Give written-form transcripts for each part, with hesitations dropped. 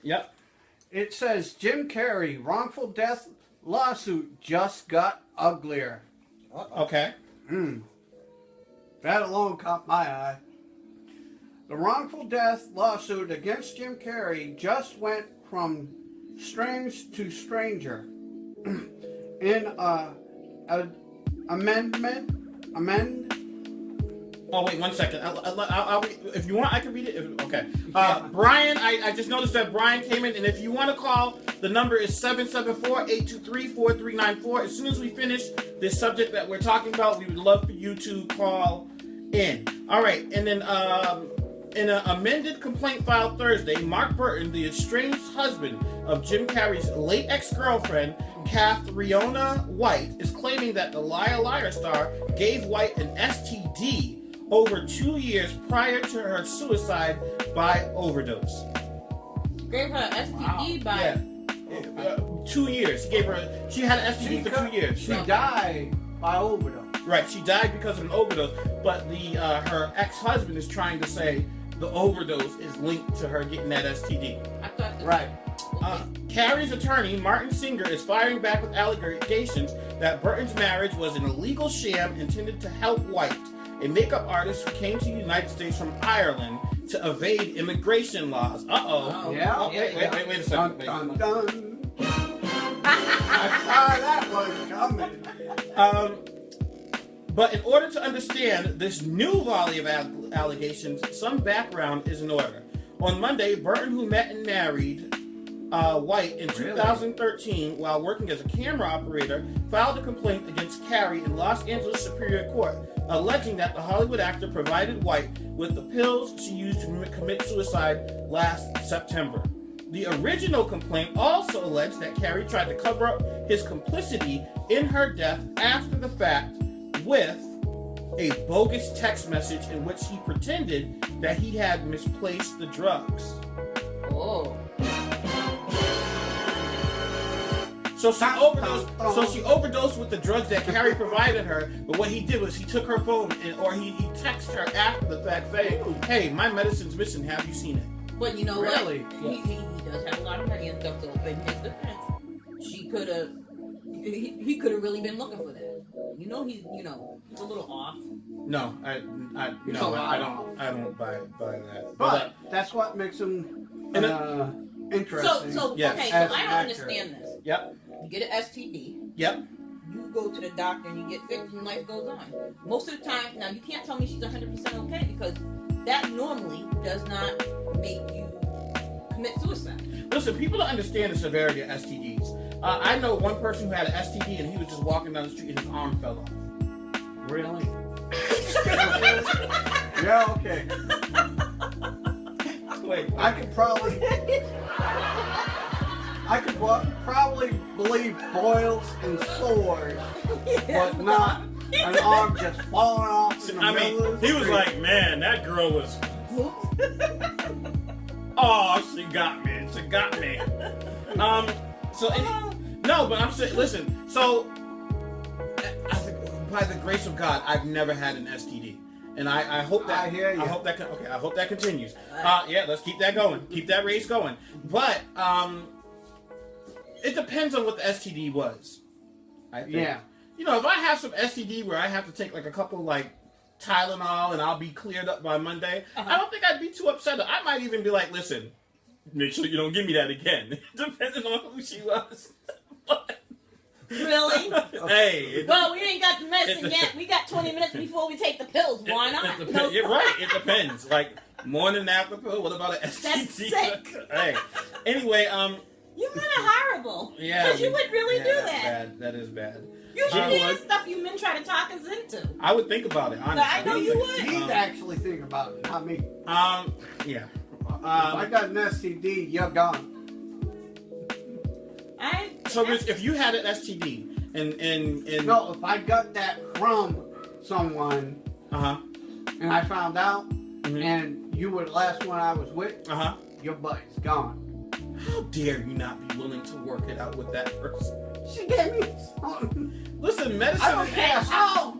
Yep. It says Jim Carrey wrongful death lawsuit just got uglier. Okay. That alone caught my eye. The wrongful death lawsuit against Jim Carrey just went from strange to stranger. In amend. Oh wait, 1 second. I'll if you want, I can read it. Okay. Brian, I just noticed that Brian came in, and if you want to call, the number is 774-823-4394. As soon as we finish this subject that we're talking about, we would love for you to call in. All right, and then in an amended complaint filed Thursday, Mark Burton, the estranged husband of Jim Carrey's late ex-girlfriend, Cathriona White, is claiming that the Liar star gave White an STD over 2 years prior to her suicide by overdose. Gave her an STD by 2 years. She had an STD for 2 years. She died by overdose. Right, she died because of an overdose, but her ex-husband is trying to say the overdose is linked to her getting that STD. I thought that. Right. Carrey's attorney, Martin Singer, is firing back with allegations that Burton's marriage was an illegal sham intended to help White, a makeup artist who came to the United States from Ireland to evade immigration laws. Uh-oh. Yeah. Oh, wait a second. Dun, dun, dun. I saw that one coming. But in order to understand this new volley of allegations, some background is in order. On Monday, Burton, who met and married White in 2013 while working as a camera operator, filed a complaint against Carrey in Los Angeles Superior Court, alleging that the Hollywood actor provided White with the pills she used to commit suicide last September. The original complaint also alleged that Carrey tried to cover up his complicity in her death after the fact with a bogus text message in which he pretended that he had misplaced the drugs. Oh. So she overdosed with the drugs that Carrey provided her, but what he did was he took her phone or he texted her after the fact saying, "Hey, my medicine's missing, have you seen it?" But you know Really? what? He does have a lot of money and stuff, so in his defense, he could have really been looking for that. He's a little off. No, I don't buy that. But that's what makes him interesting. So Yes. okay, so As I an don't actor. understand this. Yep. You get an STD. Yep. You go to the doctor and you get fixed and life goes on. Most of the time, now you can't tell me she's 100% okay because that normally does not make you commit suicide. Listen, people don't understand the severity of STDs. I know one person who had an STD and he was just walking down the street and his arm fell off. Really? Yeah, okay. Wait, I could probably believe boils and sores, but not an arm just falling off in the middle of the he was street. like, man, that girl was. Oh, she got me. She got me. No, but I'm saying, listen. So, I think by the grace of God, I've never had an STD, and I hope that I hear you. I hope that continues. Yeah, let's keep that going. Keep that race going. But it depends on what the STD was. I think. Yeah. You know, if I have some STD where I have to take like a couple like Tylenol and I'll be cleared up by Monday, I don't think I'd be too upset. I might even be like, listen, make sure you don't give me that again. Depending on who she was. Really? Hey. Well, we ain't got the medicine yet. We got 20 minutes before we take the pills. Why not? You're right. It depends. Like morning after pill. What about an STD? That's sick. Hey. Anyway, You're kind of horrible. Yeah. Because you would really do that's that. Bad. That is bad. Usually it's stuff you men try to talk us into. I would think about it, honestly. I know you would. He'd actually think about it, not me. Yeah. If I got an STD, you're gone. So if you had an STD and No, if I got that from someone, and I found out, and you were the last one I was with, your buddy's gone. How dare you not be willing to work it out with that person? She gave me something. Listen, medicine. I don't care how.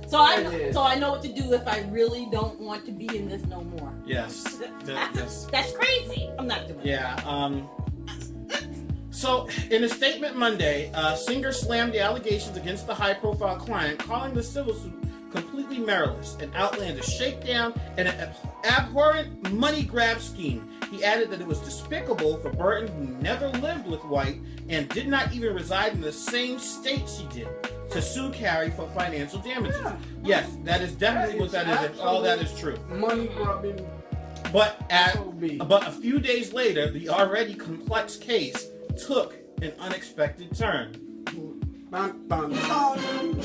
So I know what to do if I really don't want to be in this no more. Yes. That's crazy. I'm not doing it. Yeah. So, in a statement Monday, Singer slammed the allegations against the high-profile client, calling the civil suit completely meritless, an outlandish shakedown, and an abhorrent money grab scheme. He added that it was despicable for Burton, who never lived with White and did not even reside in the same state she did, to sue Carey for financial damages. Yeah. Yes, that is definitely what that is. If all that is true. Money grubbing. But a few days later, the already complex case took an unexpected turn. Dun, dun, dun.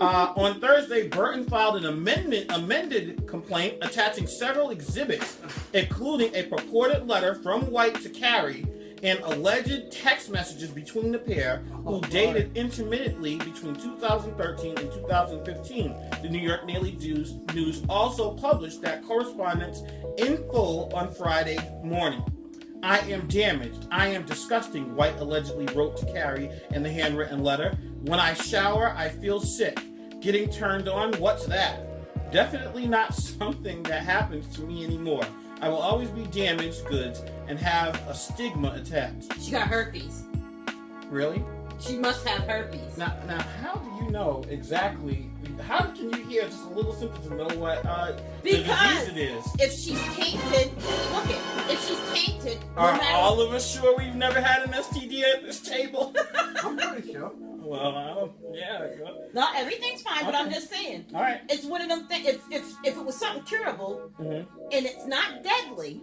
On Thursday, Burton filed an amended complaint attaching several exhibits, including a purported letter from White to Carey and alleged text messages between the pair, who dated intermittently between 2013 and 2015. The New York Daily News also published that correspondence in full on Friday morning. "I am damaged. I am disgusting," White allegedly wrote to Carey in the handwritten letter. "When I shower, I feel sick. Getting turned on, what's that? Definitely not something that happens to me anymore. I will always be damaged goods and have a stigma attached." She got herpes. Really? She must have herpes. Now, how do you know exactly? How can you hear just a little symptom to know what the disease it is? If she's tainted, look it. If she's tainted, Are all of us sure we've never had an STD at this table? I'm pretty sure. Well, yeah. Not everything's fine, but I'm Okay. just saying. All right. It's one of them things. If it was something curable and it's not deadly,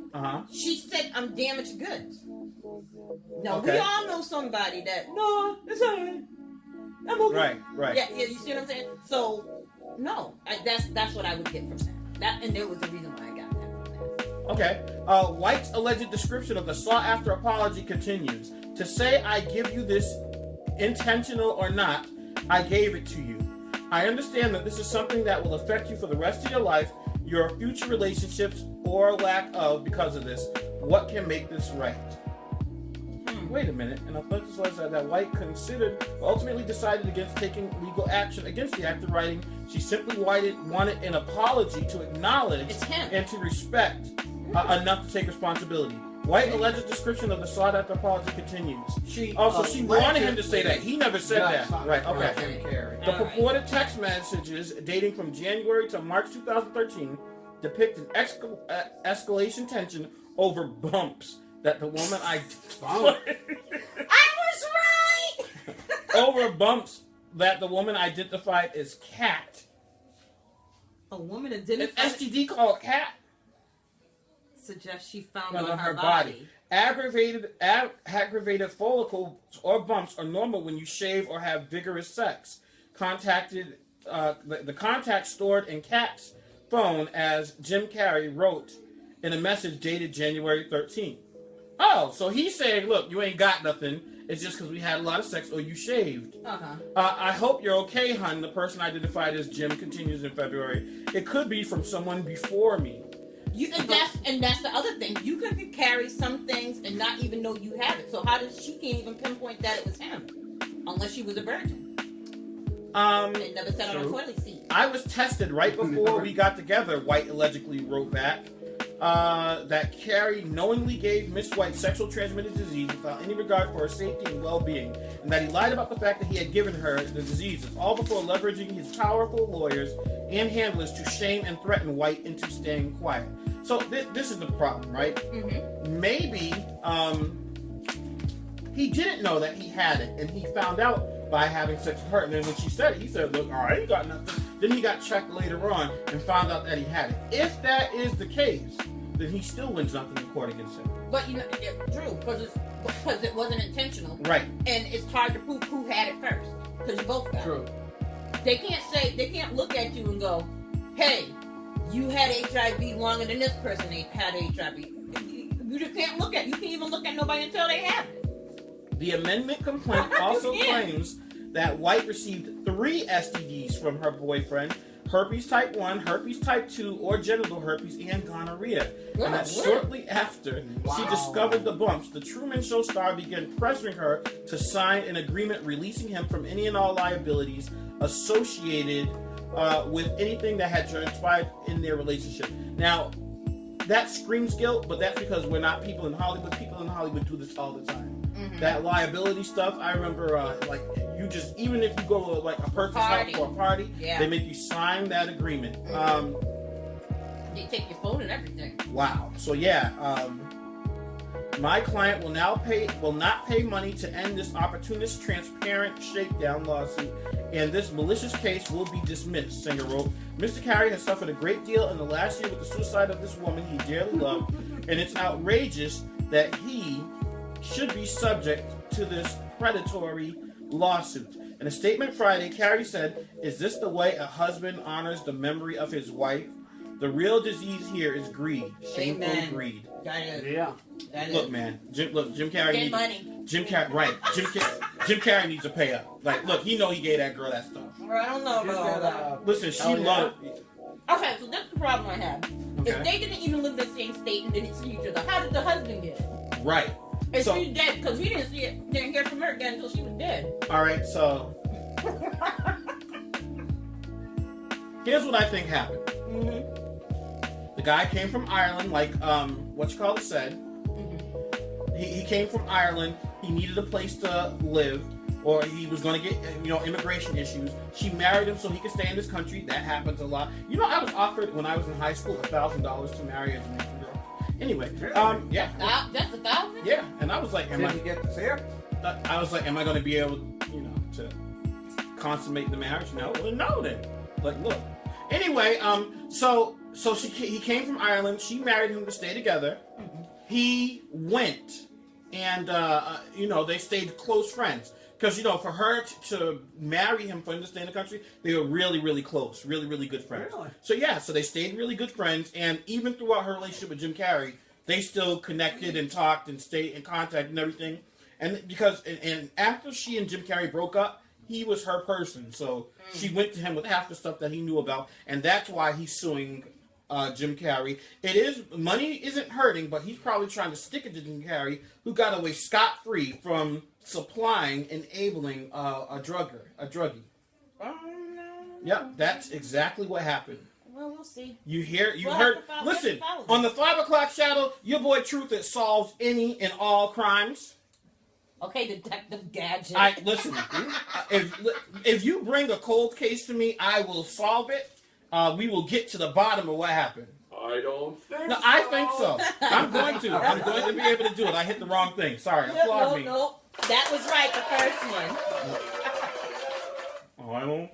she said, "I'm damaged goods." No, Okay. we all know somebody that, "No, it's alright. I'm okay." Right. Yeah, you see what I'm saying? So, no, that's what I would get from that. And there was a reason why I got that from that. Okay. White's alleged description of the sought-after apology continues. "To say I give you this, intentional or not, I gave it to you. I understand that this is something that will affect you for the rest of your life, your future relationships, or lack of because of this. What can make this right?" Wait a minute. And I thought this was that White considered, but ultimately decided against taking legal action against the actor, writing, "She simply wanted an apology to acknowledge It's him. and to respect enough to take responsibility." White alleged description of the sought-after apology continues. She wanted him to say that. He never said that. Right, okay. The purported text messages dating from January to March 2013 depict an escalation tension over bumps that the woman I was right! over bumps that the woman identified as cat. A woman An identified STD called cat. suggests she found On on her body. Aggravated follicles or bumps are normal when you shave or have vigorous sex. The contact stored in Cat's phone, as Jim Carey wrote in a message dated January 13th. Oh, so he's saying, look, you ain't got nothing. It's just because we had a lot of sex or you shaved. I hope you're okay, hun. The person identified as Jim continues in February. It could be from someone before me. And that's the other thing. You could carry some things and not even know you have it. So how does she can't even pinpoint that it was him, unless she was a virgin? And never sat on a toilet seat. I was tested right before we got together. White allegedly wrote back that Carey knowingly gave Miss White sexual transmitted disease without any regard for her safety and well-being, and that he lied about the fact that he had given her the diseases, all before leveraging his powerful lawyers and handlers to shame and threaten White into staying quiet. So this is the problem, right? Maybe he didn't know that he had it, and he found out by having sex with her. And then when she said it, he said, "Look, I ain't got nothing." Then he got checked later on and found out that he had it. If that is the case, then he still wins nothing in court against him. But you know, true, because it wasn't intentional, right? And it's hard to prove who had it first, because you both got True. it. They can't look at you and go, "Hey, you had HIV longer than this person had HIV." You just can't look at. You can't even look at nobody until they have it. The amendment complaint also claims that White received 3 STDs from her boyfriend, herpes type 1, herpes type 2, or genital herpes, and gonorrhea. And that shortly after she discovered the bumps, the Truman Show star began pressuring her to sign an agreement releasing him from any and all liabilities associated with anything that had transpired in their relationship. Now, that screams guilt, but that's because we're not people in Hollywood. People in Hollywood do this all the time. That liability stuff, I remember, like, you just, even if you go to, like, a person's house for a party, they make you sign that agreement. They take your phone and everything. Wow. So, yeah, my client will not pay money to end this opportunist, transparent shakedown lawsuit, and this malicious case will be dismissed, Singer wrote. Mr. Carey has suffered a great deal in the last year with the suicide of this woman he dearly loved, and it's outrageous that he should be subject to this predatory lawsuit. In a statement Friday, Carey said, "Is this the way a husband honors the memory of his wife? The real disease here is greed, shameful greed." That is. Yeah. That Look, is. man, Jim Carrey needs money. Jim Carrey needs to pay up. Like, look, he know he gave that girl that stuff. I don't know about all that. Listen, she loved. Okay, so that's the problem I have. Okay. If they didn't even live in the same state and didn't see each other, how did the husband get it? Right. And So- she's dead because he didn't see it, didn't hear from her again until she was dead. All right, so here's what I think happened. The guy came from Ireland, like said. He came from Ireland. He needed a place to live, or he was going to get immigration issues. She married him so he could stay in this country. That happens a lot. I was offered when I was in high school $1,000 to marry a Jamaican girl. Anyway, yeah. That's $1,000? Yeah, and I was like, Did you get this here? I was like, am I going to be able, to consummate the marriage? No, well, no then. Like, look. Anyway, so he came from Ireland. She married him to stay together. He went, and they stayed close friends. Because for her to marry him for him to stay in the country, they were really, really close, really, really good friends. Really? So they stayed really good friends, and even throughout her relationship with Jim Carrey, they still connected and talked and stayed in contact and everything. And and after she and Jim Carrey broke up, he was her person. So she went to him with half the stuff that he knew about, and that's why he's suing Jim Carrey. Money isn't hurting, but he's probably trying to stick it to Jim Carrey, who got away scot-free from supplying, enabling a druggie. No. Yep, that's exactly what happened. Well, we'll see. You heard. Listen, on the 5 o'clock shadow, your boy Truth that solves any and all crimes. Okay, Detective Gadget. Listen. If you bring a cold case to me, I will solve it. We will get to the bottom of what happened. I don't think No, so. I think so. I'm going to. I'm going to be able to do it. I hit the wrong thing. Sorry. Applaud me. No. That was right, the first one. Oh, I don't.